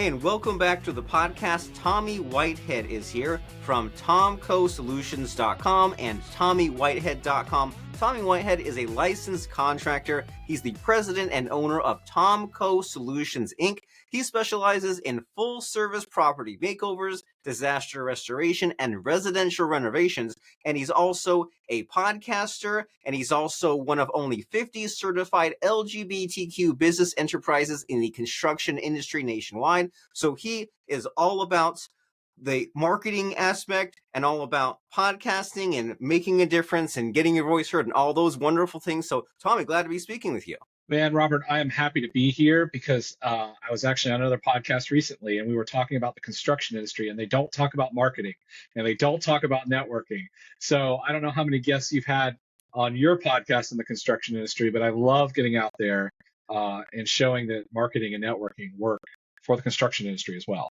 Hey, and welcome back to the podcast. Tommy Whitehead is here from TomcoSolutions.com and TommyWhitehead.com. Tommy Whitehead is a licensed contractor. He's the president and owner of Tomco Solutions, Inc. He specializes in full-service property makeovers, disaster restoration, and residential renovations. And he's also a podcaster, and he's also one of only 50 certified LGBTQ business enterprises in the construction industry nationwide. So he is all about the marketing aspect and all about podcasting and making a difference and getting your voice heard and all those wonderful things. So, Tommy, glad to be speaking with you. Man, Robert, I am happy to be here because I was actually on another podcast recently and we were talking about the construction industry, and they don't talk about marketing and they don't talk about networking. So I don't know how many guests you've had on your podcast in the construction industry, but I love getting out there and showing that marketing and networking work for the construction industry as well.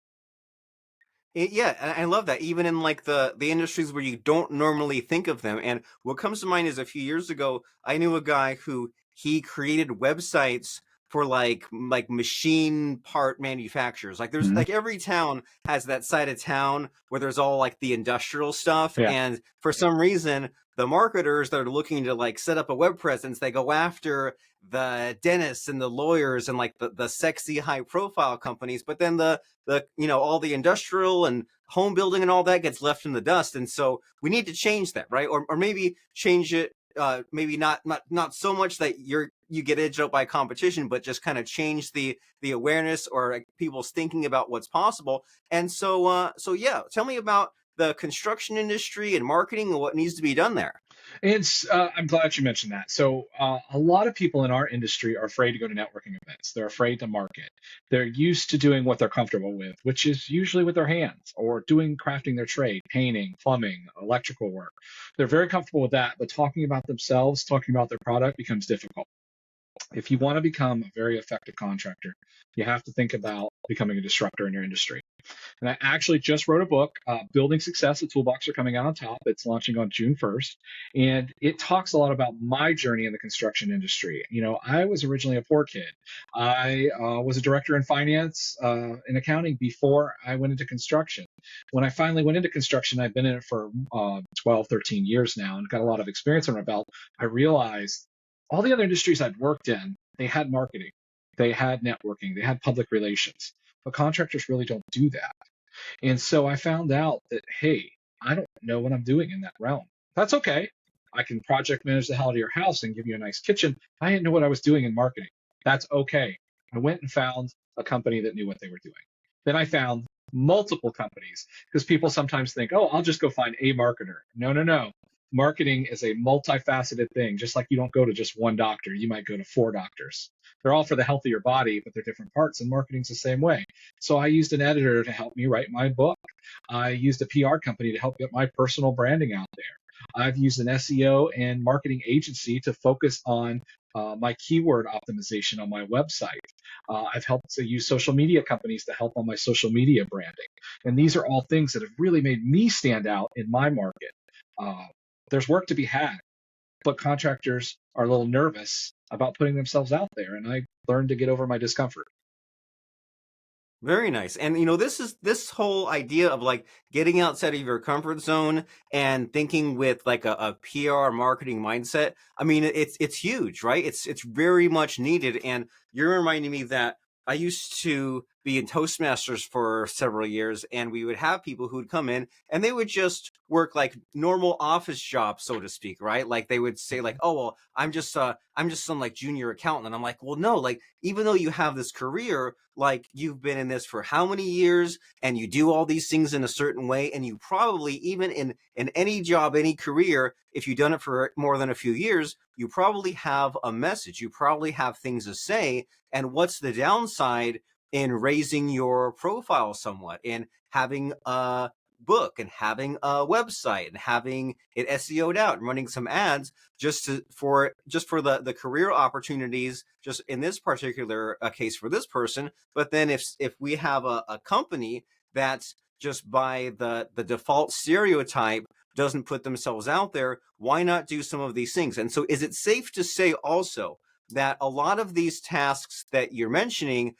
Yeah, and I love that. Even in like the industries where you don't normally think of them. And what comes to mind is a few years ago, I knew a guy who he created websites for like machine part manufacturers. Like there's like every town has that side of town where there's all like the industrial stuff. Yeah. And for some reason, the marketers that are looking to like set up a web presence, they go after the dentists and the lawyers and like the sexy high profile companies, but then the all the industrial and home building and all that gets left in the dust. And so we need to change that, right? Or maybe change it, maybe not so much that you get edged out by competition, but just kind of change the awareness or like, people's thinking about what's possible. And so yeah, tell me about the construction industry and marketing and what needs to be done there. I'm glad you mentioned that. So a lot of people in our industry are afraid to go to networking events. They're afraid to market. They're used to doing what they're comfortable with, which is usually with their hands or crafting their trade, painting, plumbing, electrical work. They're very comfortable with that, but talking about themselves, talking about their product becomes difficult. If you want to become a very effective contractor, you have to think about becoming a disruptor in your industry. And I actually just wrote a book, Building Success, the Toolbox are coming out on top. It's launching on June 1st. And it talks a lot about my journey in the construction industry. You know, I was originally a poor kid. I was a director in finance and accounting before I went into construction. When I finally went into construction, I've been in it for 12, 13 years now and got a lot of experience under my belt. I realized all the other industries I'd worked in, they had marketing, they had networking, they had public relations. But contractors really don't do that. And so I found out that, hey, I don't know what I'm doing in that realm. That's okay. I can project manage the hell out of your house and give you a nice kitchen. I didn't know what I was doing in marketing. That's okay. I went and found a company that knew what they were doing. Then I found multiple companies because people sometimes think, oh, I'll just go find a marketer. No. Marketing is a multifaceted thing. Just like you don't go to just one doctor, you might go to 4 doctors. They're all for the health of your body, but they're different parts, and marketing's the same way. So I used an editor to help me write my book. I used a PR company to help get my personal branding out there. I've used an SEO and marketing agency to focus on my keyword optimization on my website. I've helped to use social media companies to help on my social media branding. And these are all things that have really made me stand out in my market. There's work to be had, but contractors are a little nervous about putting themselves out there, and I learned to get over my discomfort. Very nice. And this whole idea of like getting outside of your comfort zone and thinking with like a PR marketing mindset. I mean, it's huge, right? It's very much needed. And you're reminding me that I used to be in Toastmasters for several years, and we would have people who would come in and they would just work like normal office jobs, so to speak, right? Like they would say like, oh, well, I'm just some like junior accountant. And I'm like, well, no, like even though you have this career, like you've been in this for how many years and you do all these things in a certain way. And you probably even in any job, any career, if you've done it for more than a few years, you probably have a message. You probably have things to say. And what's the downside in raising your profile somewhat, in having a book and having a website and having it SEO'd out and running some ads for the career opportunities, just in this particular case for this person. But then if we have a company that's just by the default stereotype doesn't put themselves out there, why not do some of these things? And so is it safe to say also that a lot of these tasks that you're mentioning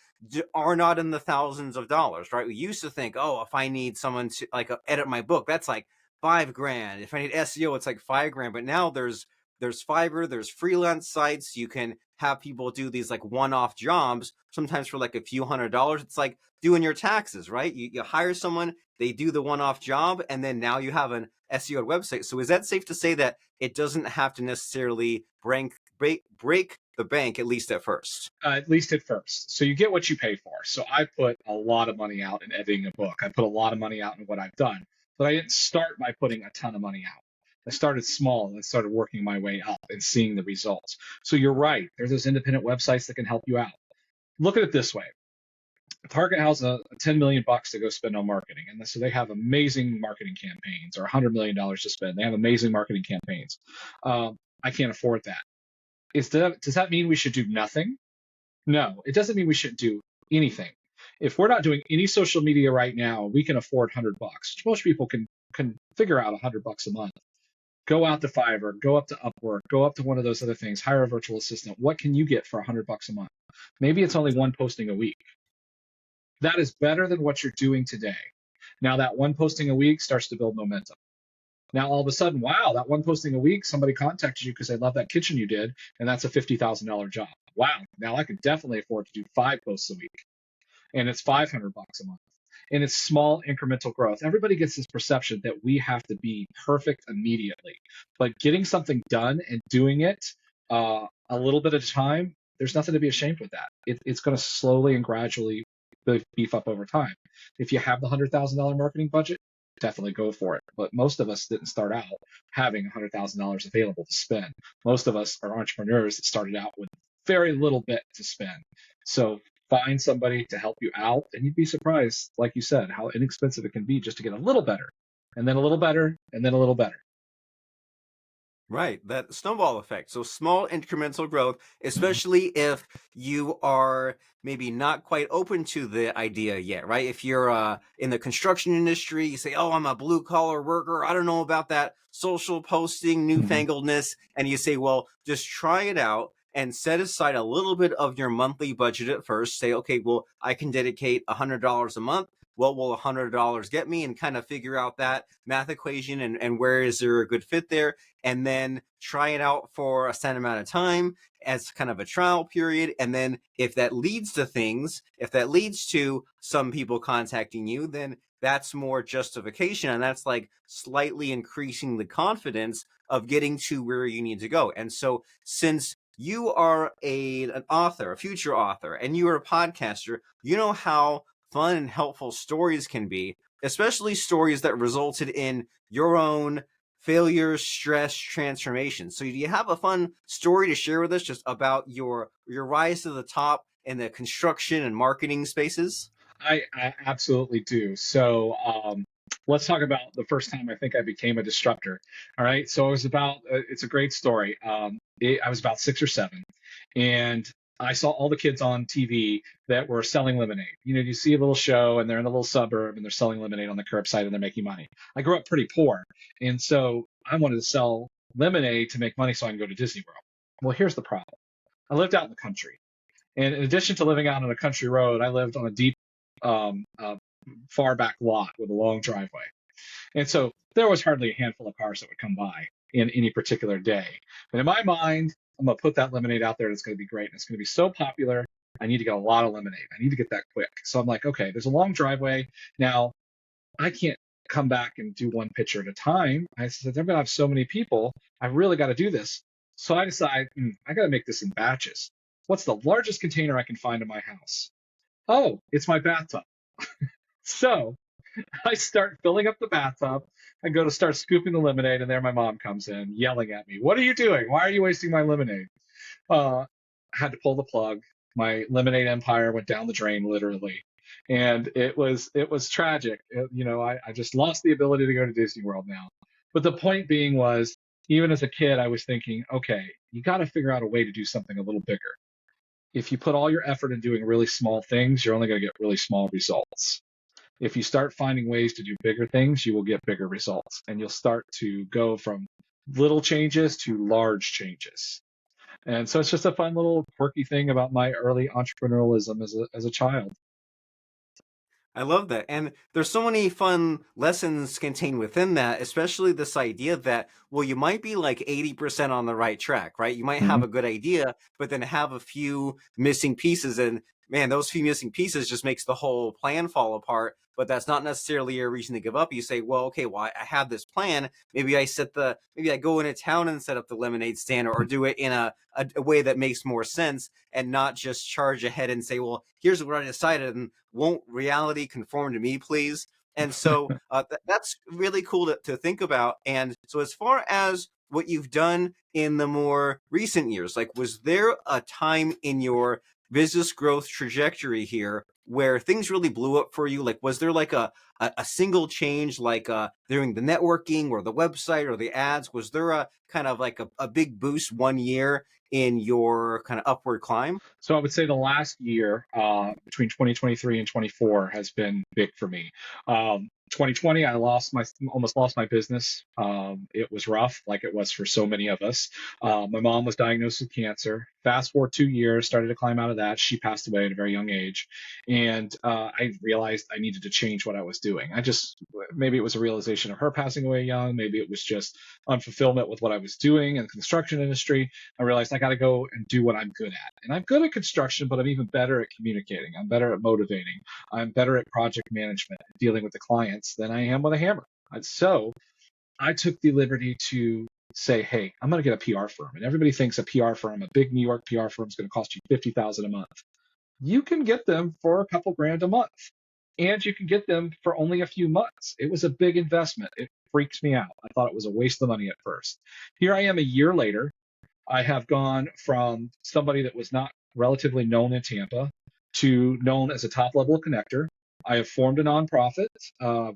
are not in the thousands of dollars, right? We used to think, oh, if I need someone to like edit my book, that's like 5 grand. If I need SEO, it's like 5 grand. But now there's Fiverr, there's freelance sites. You can have people do these like one-off jobs, sometimes for like a few $100s. It's like doing your taxes, right? You hire someone, they do the one-off job, and then now you have an SEO website. So is that safe to say that it doesn't have to necessarily break the bank, at least at first? At least at first. So you get what you pay for. So I put a lot of money out in editing a book. I put a lot of money out in what I've done, but I didn't start by putting a ton of money out. I started small and I started working my way up and seeing the results. So you're right. There's those independent websites that can help you out. Look at it this way. Target has a 10 million bucks to go spend on marketing. And so they have amazing marketing campaigns, or $100 million to spend. They have amazing marketing campaigns. I can't afford that. Does that mean we should do nothing? No, it doesn't mean we shouldn't do anything. If we're not doing any social media right now, we can afford $100. Most people can figure out $100 a month. Go out to Fiverr, go up to Upwork, go up to one of those other things, hire a virtual assistant. What can you get for $100 a month? Maybe it's only one posting a week. That is better than what you're doing today. Now that one posting a week starts to build momentum. Now all of a sudden, wow, that one posting a week, somebody contacted you because they love that kitchen you did, and that's a $50,000 job. Wow, now I could definitely afford to do 5 posts a week, and it's $500 a month, and it's small incremental growth. Everybody gets this perception that we have to be perfect immediately, but getting something done and doing it a little bit at a time, there's nothing to be ashamed with that. It's going to slowly and gradually beef up over time. If you have the $100,000 marketing budget, definitely go for it. But most of us didn't start out having $100,000 available to spend. Most of us are entrepreneurs that started out with very little bit to spend. So find somebody to help you out, and you'd be surprised, like you said, how inexpensive it can be just to get a little better, and then a little better, and then a little better. Right, that snowball effect. So small incremental growth, especially if you are maybe not quite open to the idea yet, right? If you're in the construction industry, you say, "Oh, I'm a blue collar worker. I don't know about that social posting Mhm. newfangled," and you say, "Well, just try it out." And set aside a little bit of your monthly budget at first. Say, okay, well, I can dedicate $100 a month. What will $100 get me? And kind of figure out that math equation, and where is there a good fit there, and then try it out for a set amount of time as kind of a trial period. And then if that leads to things, if that leads to some people contacting you, then that's more justification. And that's like slightly increasing the confidence of getting to where you need to go. And so since you are an author, a future author, and you are a podcaster, you know how fun and helpful stories can be, especially stories that resulted in your own failure, stress, transformation. So do you have a fun story to share with us just about your rise to the top in the construction and marketing spaces? I absolutely do. So let's talk about the first time I think I became a disruptor. All right. So I was about, it's a great story. I was about 6 or 7, and I saw all the kids on TV that were selling lemonade. You know, you see a little show and they're in a little suburb and they're selling lemonade on the curbside and they're making money. I grew up pretty poor. And so I wanted to sell lemonade to make money so I can go to Disney World. Well, here's the problem. I lived out in the country. And in addition to living out on a country road, I lived on a deep, um, uh, far back lot with a long driveway. And so there was hardly a handful of cars that would come by in any particular day. But in my mind, I'm going to put that lemonade out there. And it's going to be great. And it's going to be so popular. I need to get a lot of lemonade. I need to get that quick. So I'm like, okay, there's a long driveway. Now, I can't come back and do one pitcher at a time. I said, I'm going to have so many people. I really got to do this. So I decide, I got to make this in batches. What's the largest container I can find in my house? Oh, it's my bathtub. So I start filling up the bathtub. I go to start scooping the lemonade, and there my mom comes in yelling at me. What are you doing? Why are you wasting my lemonade? I had to pull the plug. My lemonade empire went down the drain, literally, and it was tragic. I just lost the ability to go to Disney World now. But the point being was, even as a kid, I was thinking, okay, you got to figure out a way to do something a little bigger. If you put all your effort in doing really small things, you're only going to get really small results. If you start finding ways to do bigger things, you will get bigger results, and you'll start to go from little changes to large changes. And so it's just a fun little quirky thing about my early entrepreneurialism as a child. I love that. And there's so many fun lessons contained within that, especially this idea that, well, you might be like 80% on the right track, right? You might Mhm. have a good idea, but then have a few missing pieces. And man, those few missing pieces just makes the whole plan fall apart. But that's not necessarily a reason to give up. You say, well, okay, well, I have this plan. Maybe I go into town and set up the lemonade stand, or do it in a way that makes more sense, and not just charge ahead and say, well, here's what I decided. And won't reality conform to me, please? And so that's really cool to think about. And so, as far as what you've done in the more recent years, like, was there a time in your business growth trajectory here where things really blew up for you? Like, was there like a single change, like during the networking or the website or the ads? Was there a kind of like a big boost one year in your kind of upward climb? So I would say the last year, between 2023 and 24, has been big for me. 2020, I almost lost my business. It was rough, like it was for so many of us. My mom was diagnosed with cancer. Fast forward 2 years, started to climb out of that. She passed away at a very young age, and I realized I needed to change what I was doing. Maybe it was a realization of her passing away young. Maybe it was just unfulfillment with what I was doing in the construction industry. I realized I got to go and do what I'm good at. And I'm good at construction, but I'm even better at communicating. I'm better at motivating. I'm better at project management, dealing with the clients than I am with a hammer. And so I took the liberty to say, hey, I'm going to get a PR firm. And everybody thinks a PR firm, a big New York PR firm, is going to cost you 50,000 a month. You can get them for a couple grand a month, and you can get them for only a few months. It was a big investment. It freaks me out. I thought it was a waste of money at first. Here I am a year later. I have gone from somebody that was not relatively known in Tampa to known as a top level connector. I have formed a nonprofit,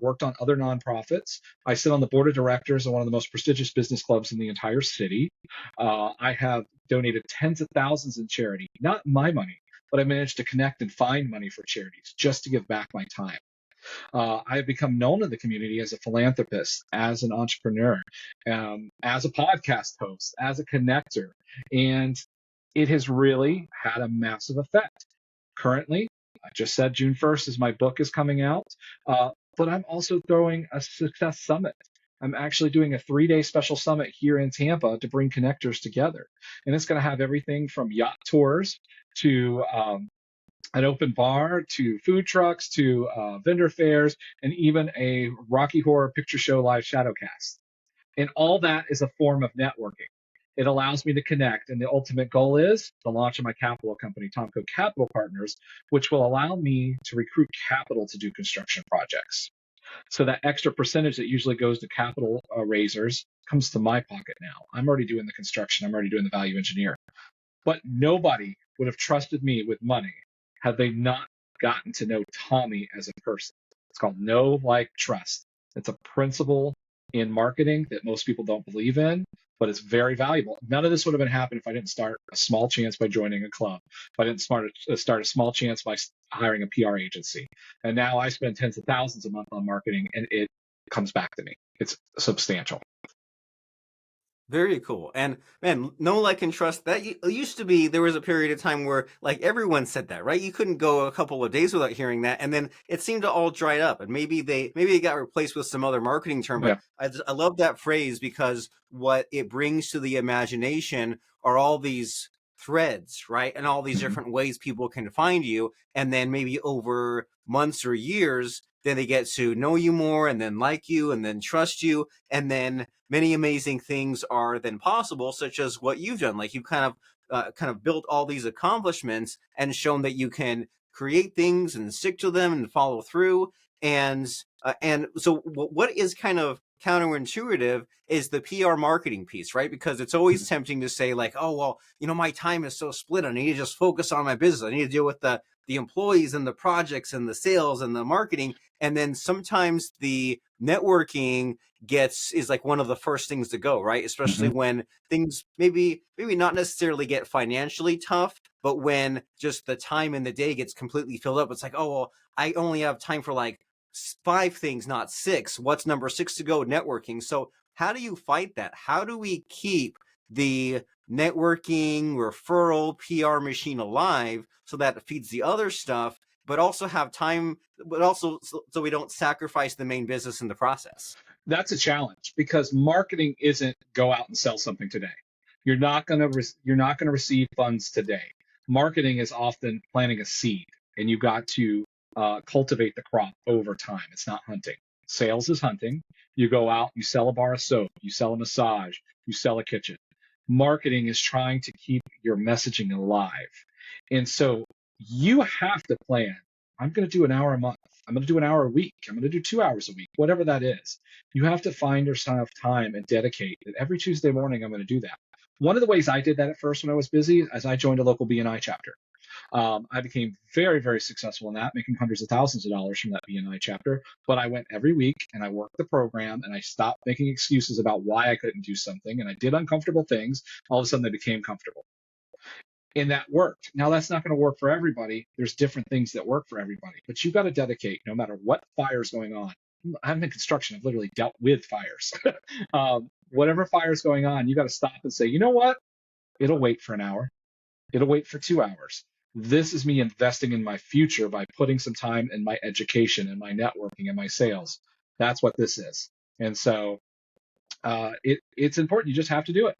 worked on other nonprofits. I sit on the board of directors of one of the most prestigious business clubs in the entire city. I have donated tens of thousands in charity, not my money, but I managed to connect and find money for charities just to give back my time. I have become known in the community as a philanthropist, as an entrepreneur, as a podcast host, as a connector, and it has really had a massive effect. Currently, I just said June 1st is my book is coming out, but I'm also throwing a success summit. I'm actually doing a 3-day special summit here in Tampa to bring connectors together. And it's going to have everything from yacht tours to an open bar to food trucks to vendor fairs and even a Rocky Horror Picture Show live shadowcast. And all that is a form of networking. It allows me to connect. And the ultimate goal is the launch of my capital company, Tomco Capital Partners, which will allow me to recruit capital to do construction projects. So that extra percentage that usually goes to capital raisers comes to my pocket now. I'm already doing the construction, I'm already doing the value engineer. But nobody would have trusted me with money had they not gotten to know Tommy as a person. It's called know, like, trust. It's a principle in marketing that most people don't believe in, but it's very valuable. None of this would have been happened if I didn't start a small chance by joining a club, if I didn't start a small chance by hiring a PR agency. And now I spend tens of thousands a month on marketing, and it comes back to me. It's substantial. Very cool. And man, know, like, and trust. That used to be, there was a period of time where like everyone said that, right? You couldn't go a couple of days without hearing that, and then it seemed to all dried up. And maybe it got replaced with some other marketing term. But Yeah. I love that phrase, because what it brings to the imagination are all these threads, right? And all these Mm-hmm. different ways people can find you. And then maybe over months or years, then they get to know you more, and then like you, and then trust you, and then many amazing things are then possible, such as what you've done. Like, you kind of built all these accomplishments and shown that you can create things and stick to them and follow through. And so what is kind of counterintuitive is the PR marketing piece, right? Because it's always tempting to say like, oh, well, my time is so split. I need to just focus on my business. I need to deal with the employees and the projects and the sales and the marketing. And then sometimes the networking gets is like one of the first things to go, right? Especially Mm-hmm. when things maybe not necessarily get financially tough, but when just the time in the day gets completely filled up. It's like, oh, well, I only have time for like five things, not six. What's number six to go? Networking. So how do you fight that? How do we keep the networking, referral, PR machine alive so that it feeds the other stuff, but also have time, but also so we don't sacrifice the main business in the process. That's a challenge because marketing isn't go out and sell something today. You're not going to receive funds today. Marketing is often planting a seed, and you've got to cultivate the crop over time. It's not hunting. Sales is hunting. You go out, you sell a bar of soap, you sell a massage, you sell a kitchen. Marketing is trying to keep your messaging alive, and so you have to plan. I'm going to do an hour a month. I'm going to do an hour a week. I'm going to do 2 hours a week, whatever that is. You have to find yourself time and dedicate that every Tuesday morning I'm going to do that. One of the ways I did that at first when I was busy is I joined a local BNI chapter. I became very, very successful in that, making hundreds of thousands of dollars from that BNI chapter. But I went every week and I worked the program and I stopped making excuses about why I couldn't do something. And I did uncomfortable things. All of a sudden, they became comfortable. And that worked. Now, that's not going to work for everybody. There's different things that work for everybody, but you've got to dedicate no matter what fire is going on. I'm in construction. I've literally dealt with fires. Whatever fire is going on, you got to stop and say, you know what? It'll wait for an hour. It'll wait for 2 hours. This is me investing in my future by putting some time in my education and my networking and my sales. That's what this is. And so it's important. You just have to do it.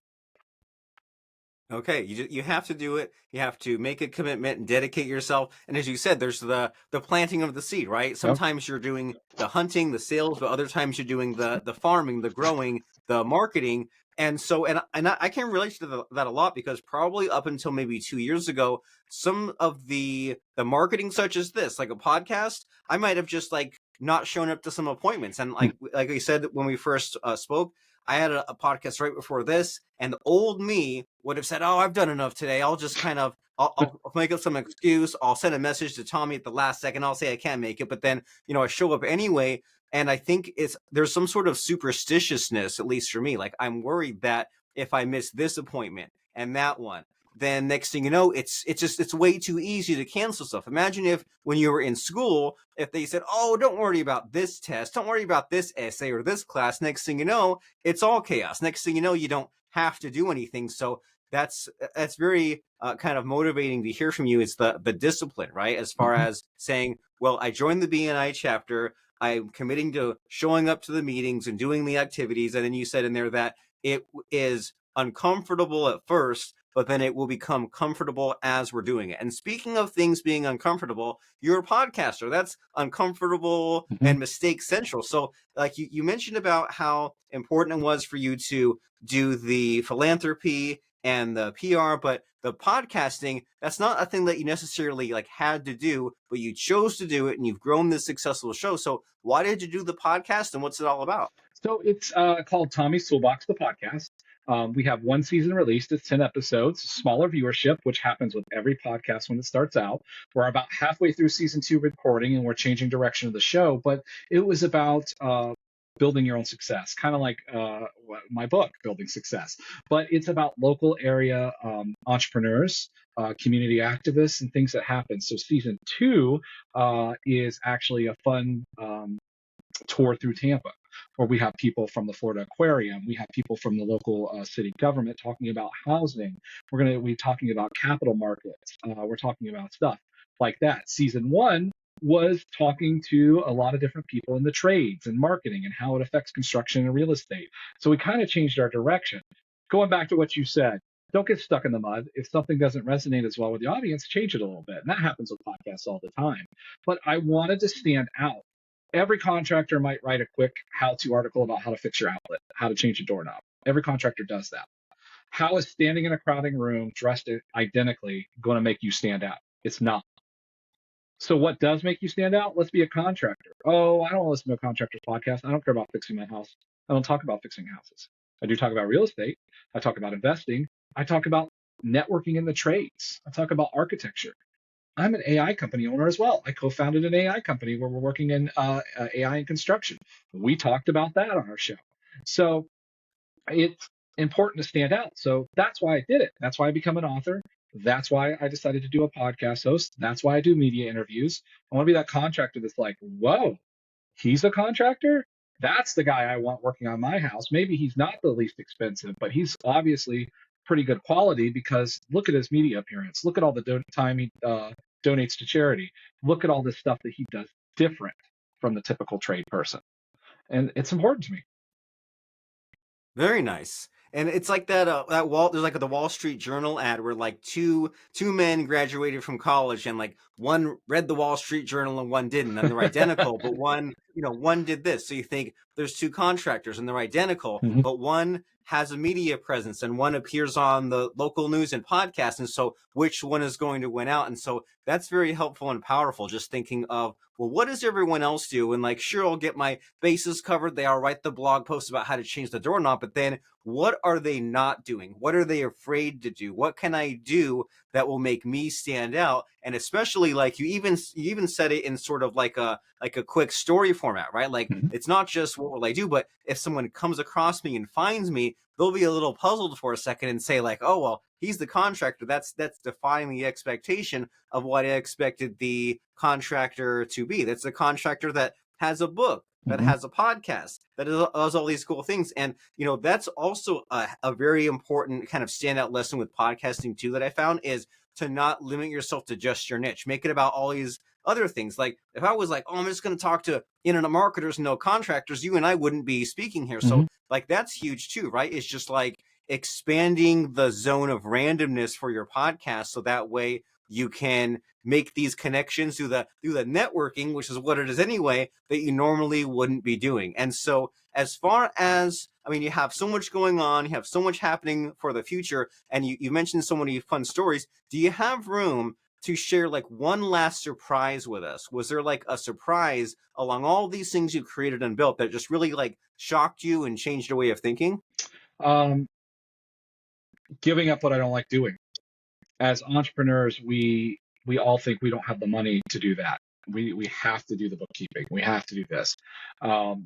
Okay, you have to do it. You have to make a commitment and dedicate yourself. And as you said, there's the planting of the seed, right? Yep. Sometimes you're doing the hunting, the sales, but other times you're doing the farming, the growing, the marketing. And so, I can relate to that a lot because probably up until maybe 2 years ago, some of the marketing such as this, like a podcast, I might have just like not shown up to some appointments. And like we said when we first spoke, I had a podcast right before this, and the old me would have said, "Oh, I've done enough today. I'll just kind of I'll make up some excuse. I'll send a message to Tommy at the last second. I'll say I can't make it, but then I show up anyway." And I think there's some sort of superstitiousness, at least for me. Like I'm worried that if I miss this appointment and that one, then next thing you know, it's way too easy to cancel stuff. Imagine if when you were in school, if they said, "Oh, don't worry about this test, don't worry about this essay or this class." Next thing you know, it's all chaos. Next thing you know, you don't have to do anything. So that's very kind of motivating to hear from you. Is the discipline, right? As far Mhm. as saying, "Well, I joined the BNI chapter. I'm committing to showing up to the meetings and doing the activities." And then you said in there that it is uncomfortable at first, but then it will become comfortable as we're doing it. And speaking of things being uncomfortable, you're a podcaster. That's uncomfortable Mhm. and mistake central. So, like you mentioned about how important it was for you to do the philanthropy and the PR, but the podcasting, that's not a thing that you necessarily like had to do, but you chose to do it and you've grown this successful show. So, why did you do the podcast and what's it all about? So it's called Tommy's Toolbox, the podcast. We have one season released. It's 10 episodes, smaller viewership, which happens with every podcast when it starts out. We're about halfway through season 2 recording and we're changing direction of the show. But it was about building your own success, kind of like my book, Building Success. But it's about local area entrepreneurs, community activists, and things that happen. So season 2 is actually a fun tour through Tampa, where we have people from the Florida Aquarium, we have people from the local city government talking about housing. We're going to be talking about capital markets. We're talking about stuff like that. Season 1 was talking to a lot of different people in the trades and marketing and how it affects construction and real estate. So we kind of changed our direction. Going back to what you said, don't get stuck in the mud. If something doesn't resonate as well with the audience, change it a little bit. And that happens with podcasts all the time. But I wanted to stand out. Every contractor might write a quick how-to article about how to fix your outlet, how to change a doorknob. Every contractor does that. How is standing in a crowding room dressed identically going to make you stand out? It's not. So what does make you stand out? Let's be a contractor. Oh, I don't want to listen to a contractor's podcast. I don't care about fixing my house. I don't talk about fixing houses. I do talk about real estate. I talk about investing. I talk about networking in the trades. I talk about architecture. I'm an AI company owner as well. I co-founded an AI company where we're working in AI and construction. We talked about that on our show. So it's important to stand out. So that's why I did it. That's why I become an author. That's why I decided to do a podcast host. That's why I do media interviews. I want to be that contractor that's like, whoa, he's a contractor? That's the guy I want working on my house. Maybe he's not the least expensive, but he's obviously pretty good quality because look at his media appearance. Look at all the time he donates to charity. Look at all this stuff that he does different from the typical trade person. And it's important to me. Very nice. And it's like that wall there's like the Wall Street Journal ad where like two men graduated from college and like one read the Wall Street Journal and one didn't, and they're identical, but one did this. So you think there's two contractors and they're identical, Mm-hmm. but one has a media presence and one appears on the local news and podcast. And so which one is going to win out? And so that's very helpful and powerful, just thinking of, well, what does everyone else do? And like, sure, I'll get my bases covered. I'll write the blog post about how to change the doorknob, but then what are they not doing? What are they afraid to do? What can I do that will make me stand out? And especially like you even said it in sort of like a quick story format, right? Like Mm-hmm. it's not just what will I do, but if someone comes across me and finds me, they'll be a little puzzled for a second and say like, oh well, he's the contractor. That's defying the expectation of what I expected the contractor to be. That's the contractor that has a book, that Mm-hmm. has a podcast, that does all these cool things. And, that's also a very important kind of standout lesson with podcasting too that I found is to not limit yourself to just your niche. Make it about all these other things. Like if I was like, oh, I'm just going to talk to internet marketers, no contractors, you and I wouldn't be speaking here. Mm-hmm. So like that's huge too, right? It's just like expanding the zone of randomness for your podcast so that way you can make these connections through the networking, which is what it is anyway, that you normally wouldn't be doing. And so as far as, I mean, you have so much going on, you have so much happening for the future, and you mentioned so many fun stories. Do you have room to share like one last surprise with us? Was there like a surprise along all these things you created and built that just really like shocked you and changed your way of thinking? Um, Giving up what I don't like doing. As entrepreneurs, we all think we don't have the money to do that. We have to do the bookkeeping. We have to do this.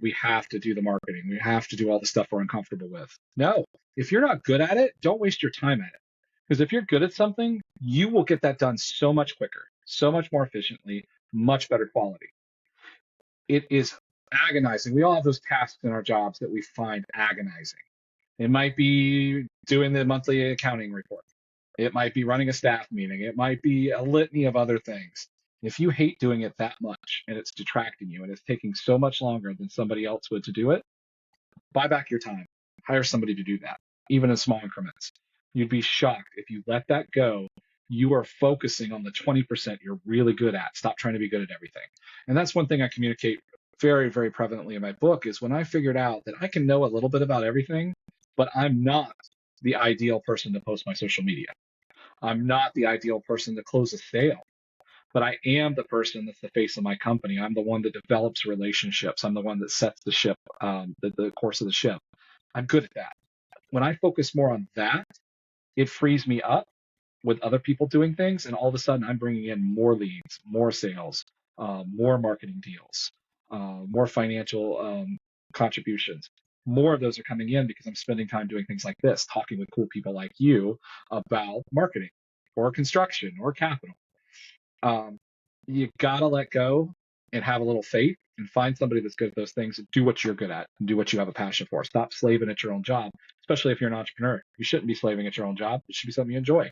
We have to do the marketing. We have to do all the stuff we're uncomfortable with. No, if you're not good at it, don't waste your time at it. Because if you're good at something, you will get that done so much quicker, so much more efficiently, much better quality. It is agonizing. We all have those tasks in our jobs that we find agonizing. It might be doing the monthly accounting report. It might be running a staff meeting. It might be a litany of other things. If you hate doing it that much and it's detracting you and it's taking so much longer than somebody else would to do it, buy back your time. Hire somebody to do that, even in small increments. You'd be shocked if you let that go. You are focusing on the 20% you're really good at. Stop trying to be good at everything. And that's one thing I communicate very, very prevalently in my book is when I figured out that I can know a little bit about everything, but I'm not the ideal person to post my social media. I'm not the ideal person to close a sale, but I am the person that's the face of my company. I'm the one that develops relationships. I'm the one that sets the ship, the course of the ship. I'm good at that. When I focus more on that, it frees me up with other people doing things, and all of a sudden I'm bringing in more leads, more sales, more marketing deals, more financial contributions. More of those are coming in because I'm spending time doing things like this, talking with cool people like you about marketing or construction or capital. Um, you gotta let go and have a little faith and find somebody that's good at those things and do what you're good at and do what you have a passion for. Stop slaving at your own job, especially if you're an entrepreneur. You shouldn't be slaving at your own job. It should be something you enjoy.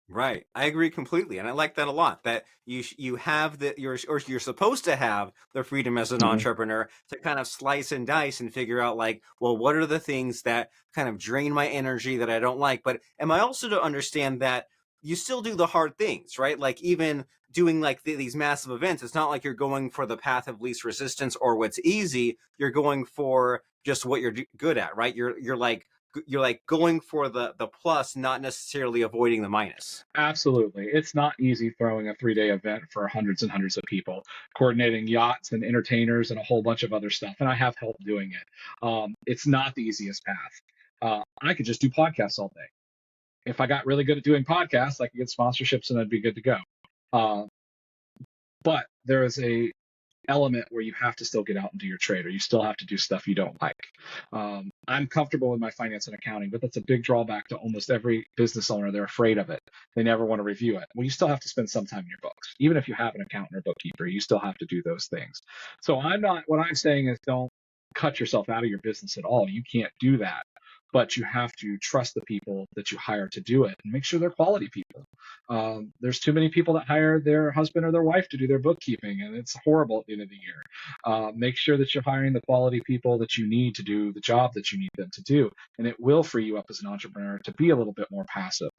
Right. I agree completely. And I like that a lot that you have you're supposed to have the freedom as an Mhm. entrepreneur to kind of slice and dice and figure out like, well, what are the things that kind of drain my energy that I don't like? But am I also to understand that you still do the hard things, right? Like even doing like these massive events, it's not like you're going for the path of least resistance or what's easy. You're going for just what you're good at, right? You're like going for the plus, not necessarily avoiding the minus. Absolutely. It's not easy throwing a 3 day event for hundreds and hundreds of people, coordinating yachts and entertainers and a whole bunch of other stuff. And I have help doing it. It's not the easiest path. I could just do podcasts all day. If I got really good at doing podcasts, I could get sponsorships and I'd be good to go. Uh, but there is a element where you have to still get out and do your trade, or you still have to do stuff you don't like. I'm comfortable with my finance and accounting, but that's a big drawback to almost every business owner. They're afraid of it. They never want to review it. Well, you still have to spend some time in your books. Even if you have an accountant or bookkeeper, you still have to do those things. So what I'm saying is don't cut yourself out of your business at all. You can't do that. But you have to trust the people that you hire to do it and make sure they're quality people. There's too many people that hire their husband or their wife to do their bookkeeping, and it's horrible at the end of the year. Make sure that you're hiring the quality people that you need to do the job that you need them to do, and it will free you up as an entrepreneur to be a little bit more passive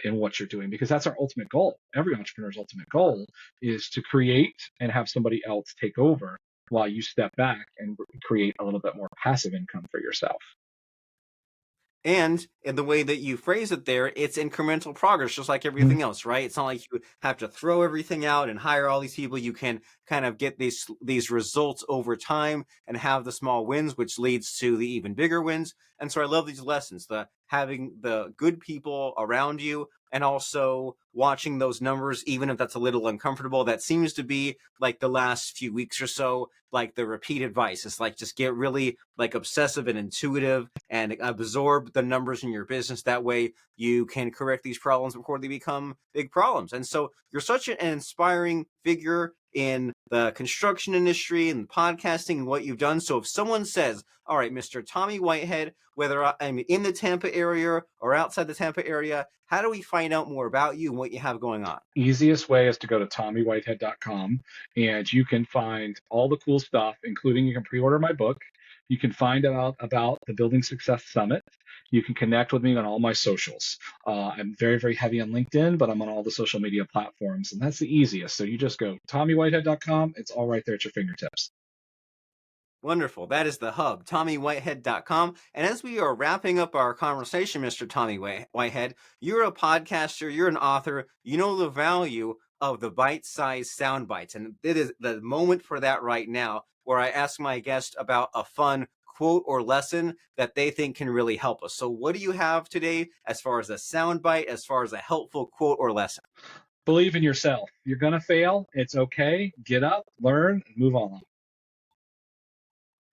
in what you're doing, because that's our ultimate goal. Every entrepreneur's ultimate goal is to create and have somebody else take over while you step back and create a little bit more passive income for yourself. And in the way that you phrase it there, it's incremental progress, just like Mhm. everything else, right? It's not like you have to throw everything out and hire all these people. You can kind of get these results over time and have the small wins, which leads to the even bigger wins. And so I love these lessons, the having the good people around you and also watching those numbers, even if that's a little uncomfortable. That seems to be like the last few weeks or so, like the repeat advice. It's like just get really like obsessive and intuitive and absorb the numbers in your business. That way you can correct these problems before they become big problems. And so you're such an inspiring figure in the construction industry and podcasting and what you've done. So if someone says, all right, Mr. Tommy Whitehead, whether I'm in the Tampa area or outside the Tampa area, how do we find out more about you and what you have going on? Easiest way is to go to tommywhitehead.com, and you can find all the cool stuff, including you can pre-order my book. You can find out about the Building Success Summit. You can connect with me on all my socials. I'm very, very heavy on LinkedIn, but I'm on all the social media platforms, and that's the easiest. So you just go tommywhitehead.com. It's all right there at your fingertips. Wonderful. That is the hub, TommyWhitehead.com. And as we are wrapping up our conversation, Mr. Tommy Whitehead, you're a podcaster, you're an author, you know the value of the bite-sized sound bites. And it is the moment for that right now, where I ask my guest about a fun quote or lesson that they think can really help us. So what do you have today as far as a sound bite, as far as a helpful quote or lesson? Believe in yourself. You're going to fail. It's okay. Get up, learn, and move on.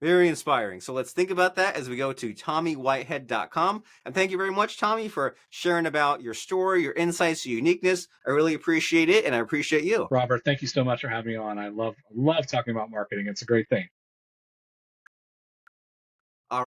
Very inspiring. So let's think about that as we go to TommyWhitehead.com. And thank you very much, Tommy, for sharing about your story, your insights, your uniqueness. I really appreciate it, and I appreciate you. Robert, thank you so much for having me on. I love talking about marketing. It's a great thing. All